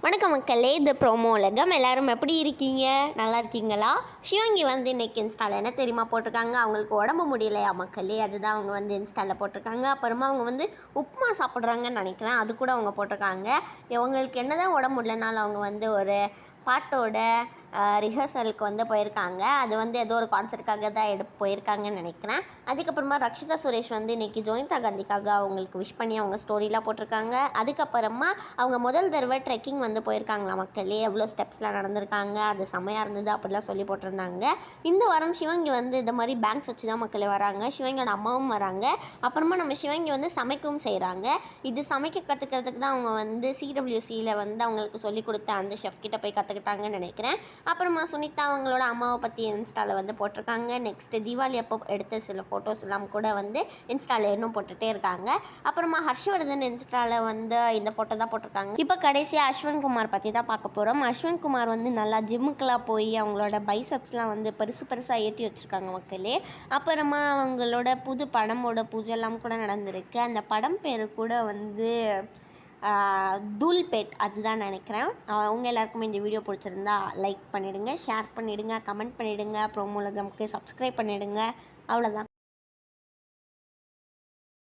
வணக்கம் மக்களே, இது ப்ரோமோ உலகம். எல்லோரும் எப்படி இருக்கீங்க? நல்லா இருக்கீங்களா? சிவங்கி வந்து இன்றைக்கி இன்ஸ்டாவில் என்ன தெரியுமா போட்டிருக்காங்க? அவங்களுக்கு உடம்பு முடியலையா மக்களே, அதுதான் அவங்க வந்து இன்ஸ்டாவில் போட்டிருக்காங்க. அப்புறமா அவங்க வந்து உப்புமா சாப்பிட்றாங்கன்னு நினைக்கிறேன், அது கூட அவங்க போட்டிருக்காங்க. இவங்களுக்கு என்ன தான் உடம்பு முடியலனாலும் அவங்க வந்து ஒரு பாட்டோட ரிஹர்சலுக்கு வந்து போயிருக்காங்க. அது வந்து ஏதோ ஒரு கான்சர்ட்டுக்காக தான் போயிருக்காங்கன்னு நினைக்கிறேன். அதுக்கப்புறமா ரக்ஷிதா சுரேஷ் வந்து இன்றைக்கி ஜோனிதா காந்திக்காக அவங்களுக்கு விஷ் பண்ணி அவங்க ஸ்டோரிலாம் போட்டிருக்காங்க. அதுக்கப்புறமா அவங்க முதல் தடவை ட்ரெக்கிங் வந்து போயிருக்காங்களா மக்களே, எவ்வளோ ஸ்டெப்ஸ்லாம் நடந்திருக்காங்க, அது செம்மையாக இருந்தது அப்படிலாம் சொல்லி போட்டிருந்தாங்க. இந்த வாரம் சிவங்கி வந்து இந்த மாதிரி பேங்க்ஸ் வச்சு தான் மக்களே வராங்க. சிவங்கியோட அம்மாவும் வராங்க. அப்புறமா நம்ம சிவங்கி வந்து சமைக்கவும் செய்கிறாங்க. இது சமைக்க கற்றுக்கிறதுக்கு தான் அவங்க வந்து சிடபிள்யூசியில் வந்து அவங்களுக்கு சொல்லிக் கொடுத்த அந்த ஷெஃப் கிட்ட போய் கற்றுக்கிட்டாங்கன்னு நினைக்கிறேன். அப்புறமா சுனிதா அவங்களோட அம்மாவை பற்றி இன்ஸ்டாவில் வந்து போட்டிருக்காங்க. நெக்ஸ்ட்டு தீபாவளி அப்போ எடுத்த சில ஃபோட்டோஸ் எல்லாம் கூட வந்து இன்ஸ்டாவில் இன்னும் போட்டுகிட்டே இருக்காங்க. அப்புறமா ஹர்ஷவர்தன் இன்ஸ்டாவில் வந்து இந்த ஃபோட்டோ தான் போட்டிருக்காங்க. இப்போ கடைசியாக அஸ்வின் குமார் பற்றி தான் பார்க்க போகிறோம். அஸ்வின் குமார் வந்து நல்லா ஜிம்முக்கெலாம் போய் அவங்களோட பைசப்ஸ்லாம் வந்து பெருசாக ஏற்றி வச்சுருக்காங்க மக்களே. அப்புறமா அவங்களோட புது படமோட பூஜைலாம் கூட நடந்திருக்கு. அந்த படம் பேர் கூட வந்து தூல்பேட் அதுதான் நினைக்கிறேன். அவங்க எல்லாருக்குமே இந்த வீடியோ பிடிச்சிருந்தா லைக் பண்ணிவிடுங்க, ஷேர் பண்ணிவிடுங்க, கமெண்ட் பண்ணிவிடுங்க, ப்ரோமோ உலகம்க்கு சப்ஸ்கிரைப் பண்ணிவிடுங்க. அவ்வளோதான்.